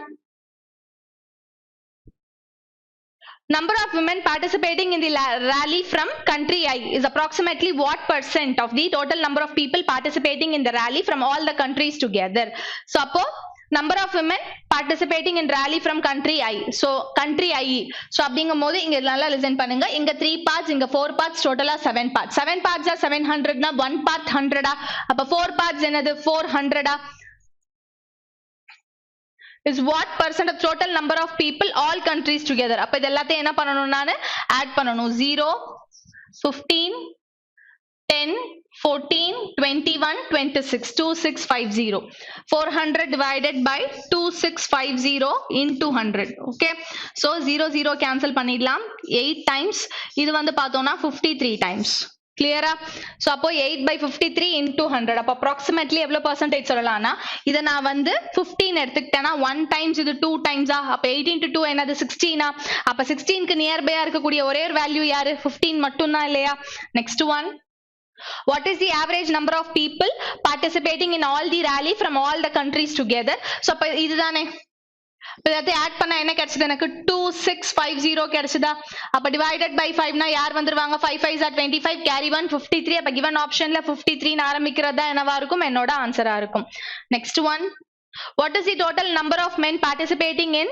Number of women participating in the rally from country I is approximately what percent of the total number of people participating in the rally from all the countries together? So அப்போ number of women participating in rally from country I. So country I. So அப்படிங்கும்போது இங்க நல்லா listen பண்ணுங்க. இங்க 3 parts, இங்க 4 parts, டோட்டலா 7 parts. 7 parts 700 னா 1 part 100. அப்ப 4 parts என்னது, 400. is what percent of total number of people all countries together. அப்ப இது எல்லாத்தையும் என்ன பண்ணணும், நான் ஆட் பண்ணணும். 0, 15, 10, 14, 21, 26, 2650. 400 divided by 2650 into 100. Okay, so 0 0 cancel பண்ணிடலாம். 8 times இது வந்து பார்த்தோம்னா 53 times. கிளியரா? சோ அப்போ 8/53 into 100. அப்ப approximately எவ்வளவு percentage சொல்லலாம்னா, இத நான் வந்து 15 எடுத்துக்கிட்டேன்னா 1 times இது 2 times-ஆ? அப்ப 8 into 2 என்னது, 16-ஆ? அப்ப 16க்கு நியர்பையா இருக்கக்கூடிய ஒரே ஒரு வேல்யூ யாரு, 15 மட்டும்தான் இல்லையா? Next one. What is the average number of people participating in all the rally from all the countries together? So அப்ப இதுதானே, எல்லாத்தையும் ஆட் பண்ணா என்ன கிடைச்சது, எனக்கு 2650 கிடைச்சதா? அப்ப டிவைடட் பை 5 னா யார் வந்துருவாங்க, 5 5s are 25, carry 1 53. அப்ப given ஆப்ஷன்ல 53 ன்னு ஆரம்பிக்கிறதா என்னவா இருக்கும், என்னோட ஆன்சரா இருக்கும். Next one. What is the total number of men participating in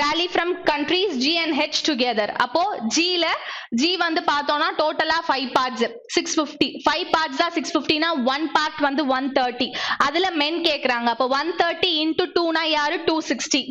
rally from countries G and H together? அப்போ G வந்து பார்த்தோம்னா டோட்டலா 5 பார்ட்ஸ் 650. 5 பார்ட்ஸ் தான் 650 னா 1 பார்ட் வந்து 130. அதுல men கேக்குறாங்க. அப்ப 130 into 2 னா யாரு, 260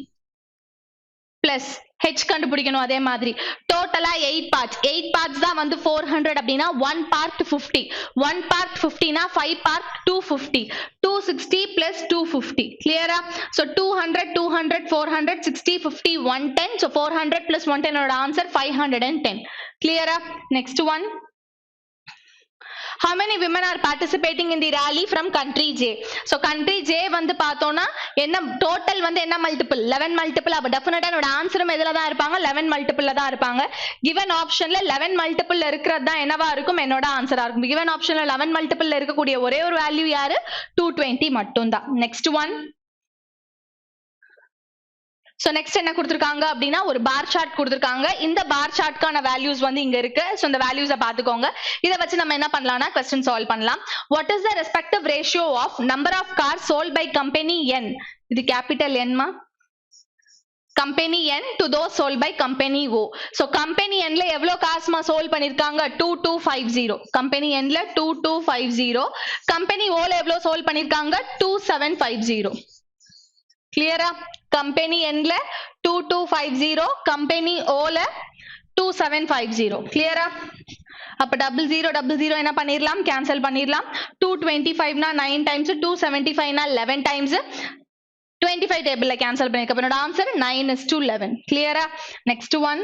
பிளஸ் H கண்டுபிடிக்கணும். அதே மாதிரி டோட்டலா 8 பார்ட்ஸ். 8 பார்ட்ஸ் தான் வந்து 400 அப்படின்னா 1 பார்ட் 50. 1 பார்ட் 50 னா 5 பார்ட் 250. 260 plus 250. கிளியரா? சோ 200 200 400 60 50 110. சோ 400 plus 110 ஓட ஆன்சர் 510. கிளியரா? Next one. how many women are participating in the rally from country J? So country J வந்து பார்த்தோம்னா என்ன டோட்டல் வந்து என்ன மல்டிபிள் 11 மல்டிபிள். அப்ப டெஃபினட்டா என்னோட ஆன்சரும் எதுல தான் இருப்பாங்க 11 மல்டிபிள்ல தான் இருப்பாங்க. கிவன் ஆப்ஷன்ல 11 மல்டிபிள் இருக்கிறது தான் என்னவா இருக்கும் என்னோட ஆன்சரா இருக்கும். கிவன் ஆப்ஷன்ல 11 மல்டிபிள்ல இருக்கக்கூடிய ஒரே ஒரு வேல்யூ யாரு 220 மட்டும் தான். Next one. சோ நெக்ஸ்ட் என்ன கொடுத்திருக்காங்க அப்படின்னா ஒரு பார் சார்ட் கொடுத்திருக்காங்க. இந்த பார் சார்ட்கான வேல்யூஸ் வந்து இங்க இருக்கு. சோ இந்த வேல்யூஸை பாத்துக்கோங்க. இத வச்சு நம்ம என்ன பண்ணலாம்னா क्वेश्चन சால்வ் பண்ணலாம். What is the respective ratio of number of cars sold by company N? இது கேபிட்டல் N மா, company N to those sold by company O. So company N ல எவ்வளவு காசுமா சோல்ட் பண்ணிருக்காங்க 2250. கம்பெனி N ல 2250. Company O ல எவ்வளவு sold பண்ணிருக்காங்க 2750. கிளியரா? கம்பெனி N ல 2250, கம்பெனி O ல 2750. கிளியரா? அப்ப 0000 என்ன பண்ணிரலாம் கேன்சல் பண்ணிரலாம். 225 னா 9 டைம்ஸ், 275 னா 11 டைம்ஸ். 25 டேபிள்ல கேன்சல் பண்ணிருக்க. என்னோட ஆன்சர் 9:11. கிளியரா? Next one.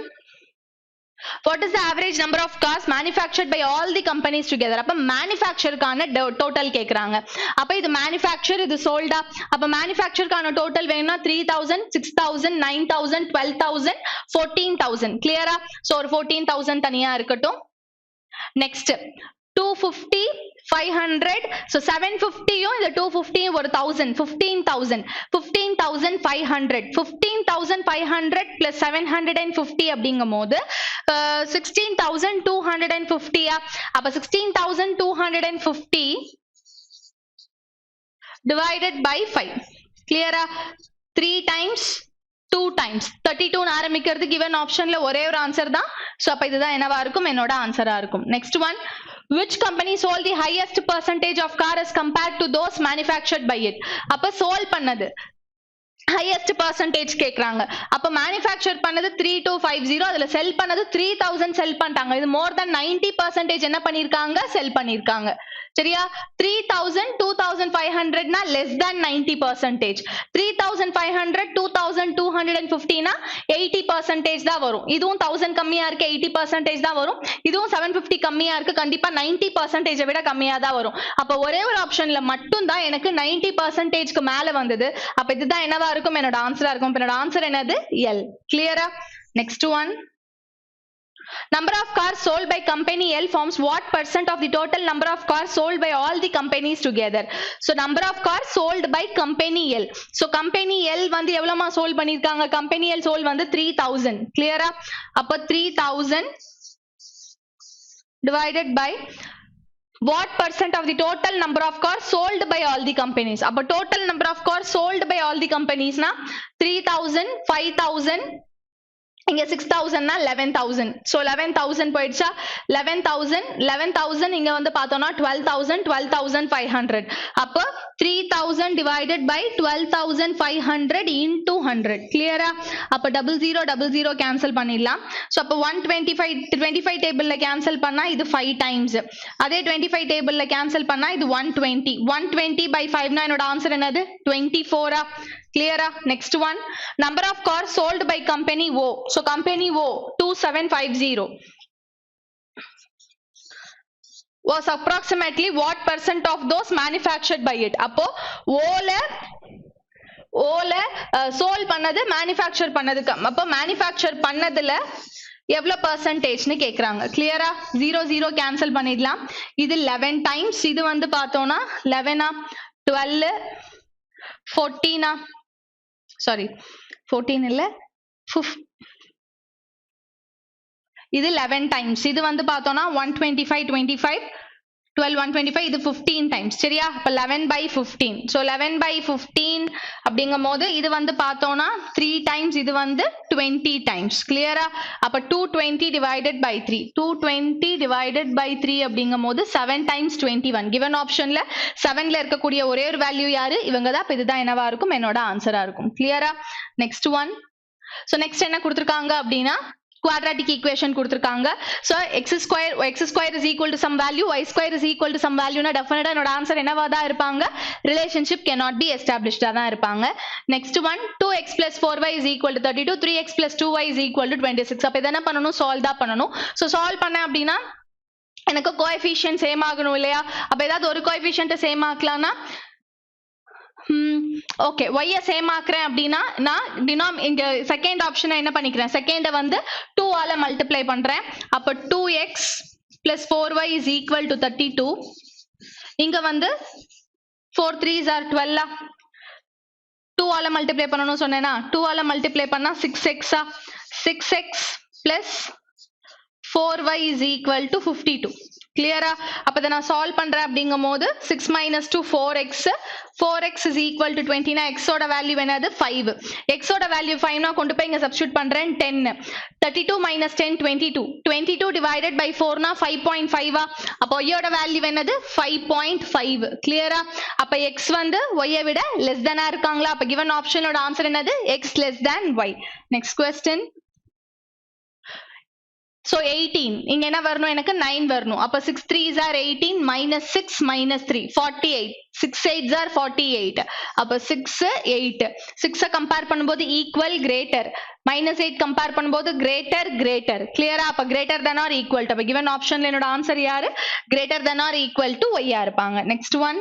What is the average number of cars manufactured by all the companies together? அப்ப manufactureக்கான டோட்டல் கேக்குறாங்க. அப்ப இது manufacture, இது sold-ஆ? அப்ப manufactureக்கான டோட்டல் வேணும்னா 3000, 6000, 9000, 12000, 14000. கிளியரா? சோ ஒரு 14000 தனியா இருக்கட்டும். நெக்ஸ்ட் 250, 500. So 750யும் இந்த 250யும் ஒரு 1000, 15000, 15500. 15500 plus 750 அப்படிங்கும்போது 16250. அப்ப 16250 divided by 5. கிளியரா? 3 times 2 times 32 ஆரம்பிக்கிறது given ஆப்ஷன்ல ஒரே ஒரு ஆன்சர் தான். சோ அப்ப இதுதான் என்னவா இருக்கும் என்னோட ஆன்சரா இருக்கும். Next one. Which company sold the highest percentage of cars as compared to those manufactured by it? அப்ப சோல்ட் பண்ணது highest percentage கேக்குறாங்க. அப்ப manufacture பண்ணது 3250, அதுல செல் பண்ணது 3000 செல் பண்ணிட்டாங்க. இது more than 90% என்ன பண்ணிருக்காங்க செல் பண்ணிருக்காங்க. சரியா? 3000, 2500 னா less than 90%. 3500, 2250 னா 80% தான் வரும். இதுவும் 1000 கம்மியா இருக்கு 80% தான் வரும். இதுவும் 750 கம்மியா இருக்கு கண்டிப்பா 90% விட கம்மியா தான் வரும். அப்ப ஒரே ஒரு ஆப்ஷன்ல மட்டும் தான் எனக்கு 90%க்கு மேல வந்தது. அப்ப இதுதான் என்னவா இருக்கும் என்னோட ஆன்சரா இருக்கும். என்னோட ஆன்சர் என்னது L. கிளியரா? Next one. Number of cars sold by company L forms what percent of the total number of cars sold by all the companies together? So number of cars sold by company L. So company L வந்து எவ்வளவுமா sold பண்ணிருக்காங்க? company L sold வந்து 3000. கிளியரா? அப்ப 3000 divided by what percent of the total number of cars sold by all the companies? அப்ப total number of cars sold by all the companies னா 3000, 5000, இங்க 6000 னா 11000. So 11000 போயிடுச்சா? 11000 இங்க வந்து பார்த்தோம்னா 12000, 12500. அப்ப 3000 divided by 12500 into 100. கிளியரா? அப்ப 0000 கேன்சல் பண்ணிடலாம். சோ அப்ப 125 டேபிள்ல கேன்சல் பண்ணா இது 5 டைம்ஸ். அதே 25 டேபிள்ல கேன்சல் பண்ணா இது 120. 120 by 5 னா என்னோட ஆன்சர் என்னது 24. கிளியரா? Next one. Number of car sold by company O. So company O 2750 was approximately what percent of those manufactured by it? அப்போ ஓல சோல்ட் பண்ணது மேனுஃபேக்சர் பண்ணதுக்கு அப்ப மேனுஃபேக்சர் பண்ணதுல எவ்வளவு பெர்சன்டேஜ்னு கேக்குறாங்க. கிளியரா? 00 கேன்சல் பண்ணிடலாம். இது 11 டைம்ஸ். இது வந்து பார்த்தோம்னா 11 12 14 சாரி 14 இல்ல இது 11 டைம்ஸ். இது வந்து பார்த்தோம்னா 125 25 12 125 இது 15 டைம்ஸ். சரியா? அப்ப 11 by 15. சோ 11 by 15 அப்படிங்கும்போது இது வந்து பார்த்தோம்னா 3 டைம்ஸ், இது வந்து 20 டைம்ஸ். கிளியரா? அப்ப 220 divided by 3. 220 divided by 3 அப்படிங்கும்போது 7 times 21. given ஆப்ஷன்ல 7ல இருக்கக்கூடிய ஒரே ஒரு வேல்யூ யாரு? இவங்க தான். இதுதான் என்னவா இருக்கும் என்னோட ஆன்சரா இருக்கும். கிளியரா? Next one. சோ நெக்ஸ்ட் என்ன கொடுத்திருக்காங்க அப்படின்னா quadratic equation கொடுத்திருக்காங்க. so x square is equal to some value, y square is equal to some value னா டெஃபினட்டா என்னோட ஆன்சர் என்னவா தான் இருப்பாங்க? ரிலேஷன்ஷிப் cannot be established தான் இருப்பாங்க. Next one. 2x plus 4y is equal to 32, 3x plus 2y is equal to 26. அப்ப இத என்ன பண்ணனும்? சால்வ் தான் பண்ணனும். சோ சால்வ் பண்ண அப்படினா எனக்கு கோஎஃபிஷியன்ட் சேம் ஆகணும் இல்லையா? அப்ப ஏதாவது ஒரு கோஎஃபிஷியன்ட் சேம் ஆக்கலாம்னா ஓகே y சேம் ஆக்குறேன் அப்படின்னா நான் இங்க செகண்ட் ஆப்ஷனை என்ன பண்ணிக்கிறேன், செகண்ட வந்து 2 ஆல மல்டிப்ளை பண்றேன். அப்ப 2x plus 4y is equal to 32. இங்க வந்து 4 3s are 12. 2 ஆல மல்டிப்ளை பண்ணனும் சொன்னேனா, 2 ஆல மல்டிப்ளை பண்ணா 6x 6x plus 4y is equal to 52. கிளியரா? அப்ப இத நான் சால்வ் பண்றேன் அப்படிங்கும்போது 6 minus 2 4x, 4x is equal to 20 னா x ஓட வேல்யூ என்னது 5. x ஓட வேல்யூ 5 னா கொண்டு போய் இங்க சப்ஸ்டிட்யூட் பண்றேன் 10. 32 minus 10 22. 22 divided by 4 னா 5.5. அப்ப y ஓட வேல்யூ என்னது 5.5. கிளியரா? அப்ப x வந்து y ஐ விட less than ஆ இருக்காங்களா? அப்ப given option ஓட ஆன்சர் என்னது x less than y. Next question. So 18 இங்க என்ன வரணும், எனக்கு 9 வரணும். அப்ப 6 3s are 18 minus 6 minus 3 48. 6 8s are 48. அப்ப 6 8. 6 கம்பேர் பண்ணும்போது equal greater. minus 8 கம்பேர் பண்ணும்போது greater greater. கிளியரா? அப்ப greater than or equal to. அப்ப given optionல என்னோட ஆன்சர் யாரு? greater than or equal to y ஆ இருப்பாங்க. next one.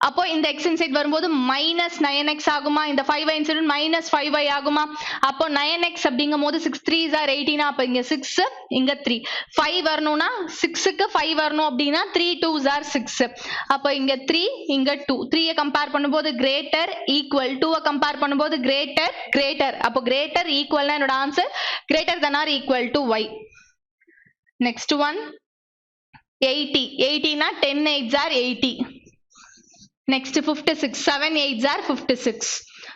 அப்போ இந்த x இன்சைட் வரும்போது minus 9x ஆகுமா? இந்த 5y இன்சைட் minus 5y ஆகுமா? அப்போ 9x அப்படிங்கும்போது 6 3s are 18. அப்ப இங்க 6 இங்க 3 5 வரணும்னா 6க்கு 5 வரணும் அப்படின்னா 3 2s are 6. அப்ப இங்க 3 இங்க 2 3 கம்பேர் பண்ணும்போது greater equal 2 கம்பேர் பண்ணும்போது greater greater. அப்போ greater equalனா என்னோட answer greater than or equal to y. next one 80 80 னா 10 8s are 80. next 56 7 8s are 56.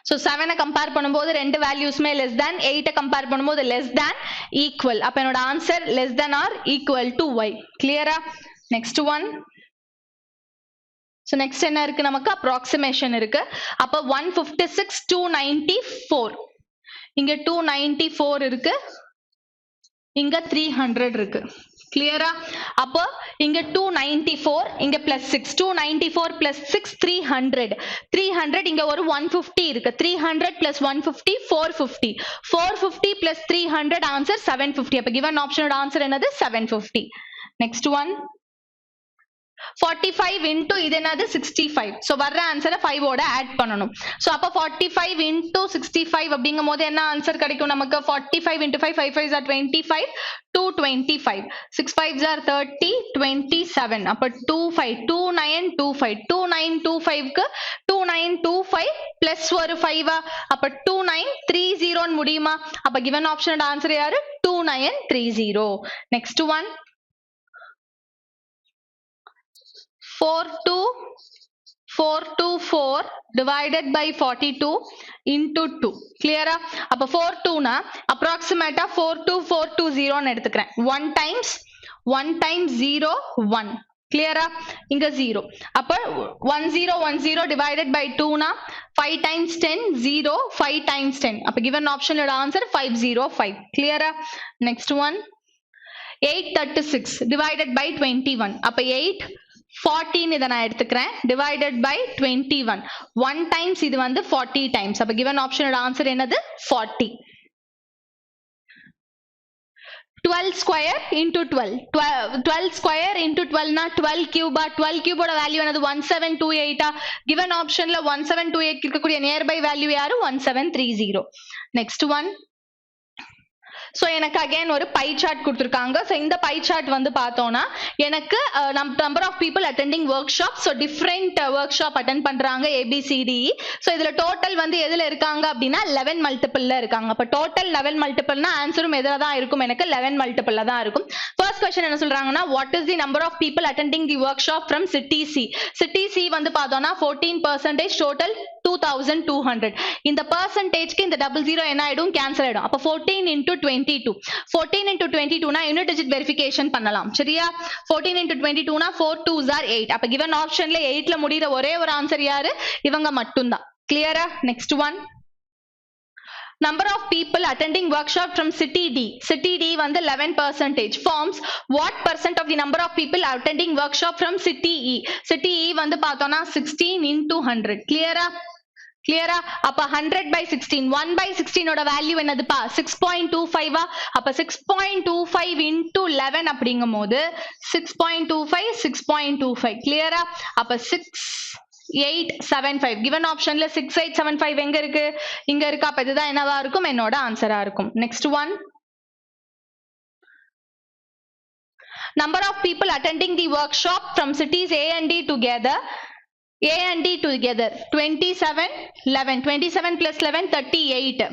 so 7 compare பண்ணும்போது ரெண்டு வேல்யூஸ்மே less than, 8 கம்பேர் பண்ணும்போது less than equal. அப்ப என்னோட answer less than or equal to y. கிளியரா? next one. so next என்ன இருக்கு, நமக்கு approximation இருக்கு. அப்ப 156 294. இங்க 294 இருக்கு, இங்க 300 இருக்கு. கிளியரா? அப்போ இங்க 294 இங்க plus 6 294 plus 6 300 300 இங்க ஒரு 150 இருக்கு. 300 plus 150 450 450 plus 300 ஆன்சர் 750. அப்ப given ஆப்ஷனோட ஆன்சர் என்னது 750. next one 45 into இது என்னது 65. so வர்ற ஆன்சரை 5 ஓட ஆட் பண்ணனும். so அப்ப 45 into 65 அப்படிங்கும்போது என்ன ஆன்சர் கிடைக்கும் நமக்கு? 45 into 5 5 5s are 25 225 6 5s are 30 27. அப்ப 25 2925 2925 க்கு 2925 plus ஒரு 5 அப்ப 2930 ன்னு முடியுமா? அப்ப given option ஆன்சர் யாரு? 2930. next one 424 divided by 42 into 2. clear? அப்ப 42 னா approximate 42420 ன்னு எடுத்துக்கிறேன். 1 times 0 1. clear? இங்க 0. அப்ப 1010 divided by 2 னா 5 times 10 0 5 times 10. அப்ப given option ஓட answer 505. clear? next one 836 divided by 21. அப்ப 8 14 இத நான் எடுத்துக்கிறேன் divided by 21. 1 times இது வந்து 40 times. அப்ப given option ஓட ஆன்சர் என்னது 40. 12 square into 12 12 square into 12 னா 12 cube 12 cube ஓட வேல்யூ என்னது 1728. given optionல 1728 இருக்கக்கூடிய நியர்பை வேல்யூ யாரு? 1730. next one. so எனக்கு again ஒரு pie chart கொடுத்திருக்காங்க. so இந்த pie chart வந்து பார்த்தோம்னா எனக்கு number of people attending workshop. so different workshop attend பண்றாங்க ABCD. so இதுல total வந்து எதுல இருக்காங்க அப்படின்னா 11 multiple ல இருக்காங்க. அப்ப total 11 multiple னா ஆன்சரும் எதுல தான் இருக்கும்? எனக்கு 11 multiple ல தான் இருக்கும். first question என்ன சொல்றாங்கன்னா what is the number of people attending the workshop from city C? city C வந்து பார்த்தோம்னா 14% total 2200. இந்த percentageக்கு இந்த 00 என்ன ஆயிடும்? கேன்சல் ஆயிடும். அப்ப 14 into 22 14 into 22 னா யூனிட் டிஜிட் வெரிஃபிகேஷன் பண்ணலாம். சரியா? 14 into 22 னா 4 2s are 8. அப்ப given optionல 8 ல முடியற ஒரே ஒரு ஆன்சர் யாரு? இவங்க மட்டும் தான். கிளியரா? next one. number of people attending workshop from city D. city D வந்து 11% forms what percent of the number of people attending workshop from city E? city E வந்து பார்த்தோம்னா 16 into 100. கிளியரா? கிளியரா? அப்ப 100 by 16 1 by 16 ஓட வேல்யூ என்னதுப்பா 6.25 அப்ப 6.25 into 11 அப்படிங்கும்போது 6.25 6.25 கிளியரா? அப்ப 6875 given optionல 6875 எங்க இருக்கு? இங்க இருக்கு. அப்ப இதுதான் என்னவா இருக்கும்? என்னோட ஆன்சரா இருக்கும். next one, number of people attending the workshop from cities A and D together. A and D together 27 11 27 plus 11 38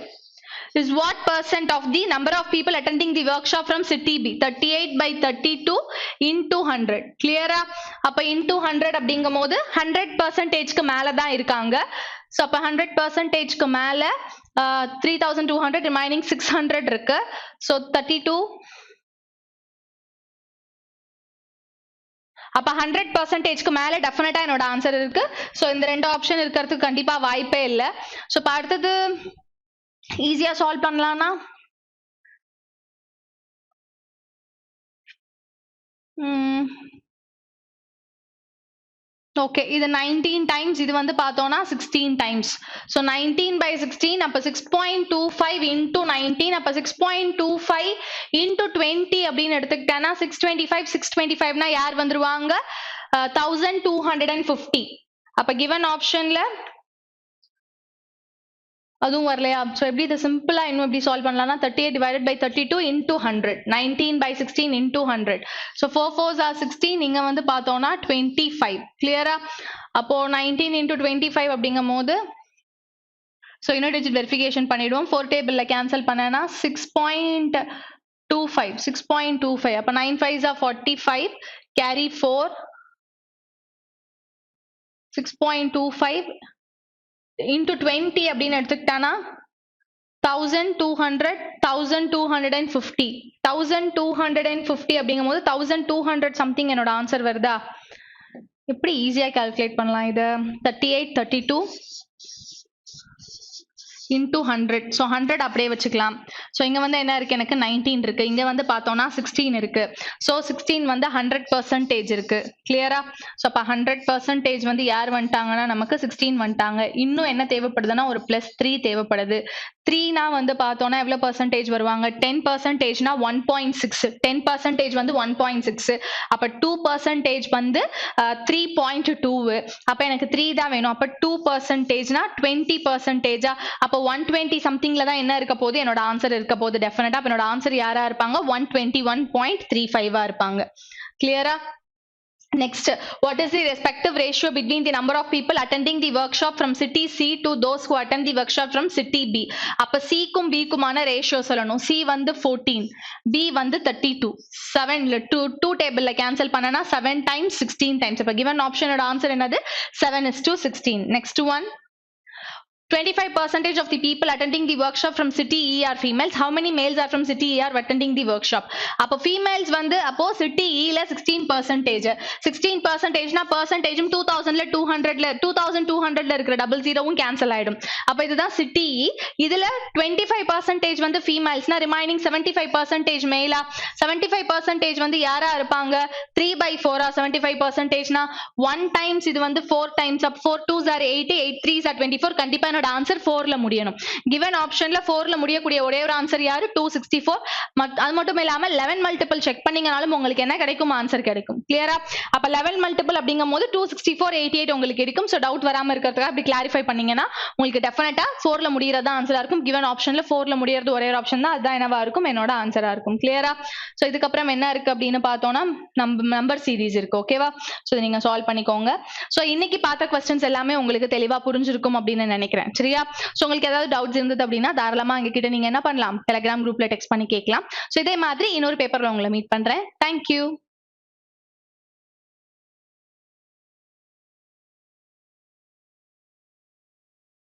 is what percent of the number of people attending the workshop from city B? 38 by 32 into 100 clear-ஆ? அப்ப into 100 அப்படிங்கும்போது 100%க்கு மேல தான் இருக்காங்க. so அப்ப 100%க்கு மேல 3200 remaining 600 இருக்கு. so 32 அப்ப 100%க்கு மேல டெஃபினட்டா என்னோட ஆன்சர் இருக்கு. சோ இந்த ரெண்டு ஆப்ஷன் இருக்கிறதுக்கு கண்டிப்பா வாய்ப்பே இல்ல. சோ இப்ப அடுத்தது ஈஸியா சால்வ் பண்ணலாம்னா ஓகே இது 19 டைம்ஸ் இது வந்து பார்த்தோம்னா 16 டைம்ஸ். ஸோ 19 by 16 அப்போ 6.25 into 19 அப்போ 6.25 into 20 அப்படின்னு எடுத்துக்கிட்டேன்னா 625 யார் வந்துருவாங்க 1250. அப்ப given ஆப்ஷன்ல அதுவும் வரலையா? ஸோ எப்படி இது சிம்பிளா இன்னும் எப்படி சால்வ் பண்ணலாம்னா 38 divided by 32 into 100 19 by 16 into 100. So 4 4s are 16 நீங்க வந்து பார்த்தோம்னா 25 கிளியரா? அப்போ 19 into 25 அப்படிங்கும் போது ஸோ யூனிட் டிஜிட் வெரிஃபிகேஷன் பண்ணிடுவோம். 4 டேபிள்ல கேன்சல் பண்ணனா 6.25 அப்ப 9 5s are 45 carry 4 6.25 into 20 அப்படின்னு எடுத்துக்கிட்டானா 1250 அப்படிங்கும் போது 1200 சம்திங் என்னோட ஆன்சர் வருதா? எப்படி ஈஸியா கால்குலேட் பண்ணலாம் இது 38 32 into 100. ஸோ 100 அப்படியே வச்சுக்கலாம். ஸோ இங்க வந்து என்ன இருக்கு எனக்கு 19 இருக்கு. இங்க வந்து பார்த்தோம்னா 16 இருக்கு. ஸோ 16 வந்து 100% இருக்கு கிளியரா? ஸோ அப்ப 100% வந்து யார் வந்துட்டாங்கன்னா நமக்கு 16 வந்துட்டாங்க. இன்னும் என்ன தேவைப்படுதுன்னா ஒரு +3 தேவைப்படுது. 3னா வந்து பார்த்தோம்னா எவ்வளவு பர்சன்டேஜ் வருவாங்க 10%னா 1.6 10% வந்து 1.6 அப்ப 2% வந்து 3.2 அப்ப எனக்கு 3 தான் வேணும். அப்ப 2%னா 20%. அப்ப 120 சம்திங்ல தான் என்ன இருக்க போகுது என்னோட ஆன்சர் இருக்க போகுது டெஃபினட்டா. அப்ப என்னோட ஆன்சர் யாரா இருப்பாங்க 121.35 இருப்பாங்க. கிளியரா? Next, what is the respective ratio between the number of people attending the workshop from city C to those who attend the workshop from city B? அப்ப C க்கும் B க்குமான ரேஷியோ சொல்லணும். C வந்து 14 B வந்து 32 7 2 டேபிள்ல cancel பண்ணனா 7 times 16 times. அப்ப given ஆப்ஷனோட answer என்னது 7:16. Next one, 25% of the people attending the workshop from city E are females. How many males are from city E are attending the workshop? அப்போ females வந்து அப்போ city E ல 16%. 16%னா percentage 2000ல 200ல 2200ல இருக்கிற 00வும் cancel ஆயிடும். அப்ப இதுதான் city E. இதுல 25% வந்து females னா remaining 75% மேலா 75% வந்து யாரா இருப்பாங்க 3/4 75%னா 1 times இது வந்து 4 times up 4 2s are 8 8 3s are 24 கண்டிப்பா என்னோட ஆன்சர் 4ல முடியணும். given ஆப்ஷன்ல 4ல முடியக்கூடிய ஒரே ஒரு ஆன்சர் யாரு 264. அது மட்டும் இல்லாம 11 மல்டிபிள் செக் பண்ணீங்கனாலும் உங்களுக்கு என்ன கிடைக்கும் ஆன்சர் கிடைக்கும். கிளியரா? அப்ப 11 மல்டிபிள் அப்படிங்கும்போது 264 88 உங்களுக்கு இருக்கும். சோ டவுட் வராம இருக்கிறதுக்காக அப்படி கிளாரிஃபை பண்ணீங்கன்னா உங்களுக்கு டெஃபினட்டா 4ல முடியறதா ஆன்சரா இருக்கும். given ஆப்ஷன்ல 4ல முடியறது ஒரே ஒரு ஆப்ஷன் தான். அதுதான் என்னவா இருக்கும் என்னோட ஆன்சரா இருக்கும். கிளியரா? சோ இதுக்கப்புறம் என்ன இருக்கு அப்படின்னு பார்த்தோம்னா நம்பர் சீரிஸ் இருக்கு. ஓகேவா? சோ நீங்க சால்வ் பண்ணிக்கோங்க. சோ இன்னைக்கு பார்த்த क्वेश्चंस எல்லாமே உங்களுக்கு தெளிவா புரிஞ்சிருக்கும் அப்படின்னு நினைக்கிறேன். சரியா? சோ உங்களுக்கு ஏதாவது டவுட்ஸ் இருந்தது அப்படின்னா தாராளமா எங்க கிட்ட நீங்க என்ன பண்ணலாம் டெலிகிராம் குரூப்ல டெக்ஸ்ட் பண்ணி கேட்கலாம். சோ இதே மாதிரி இன்னொரு பேப்பர்ல உங்களை மீட் பண்றேன். Thank you.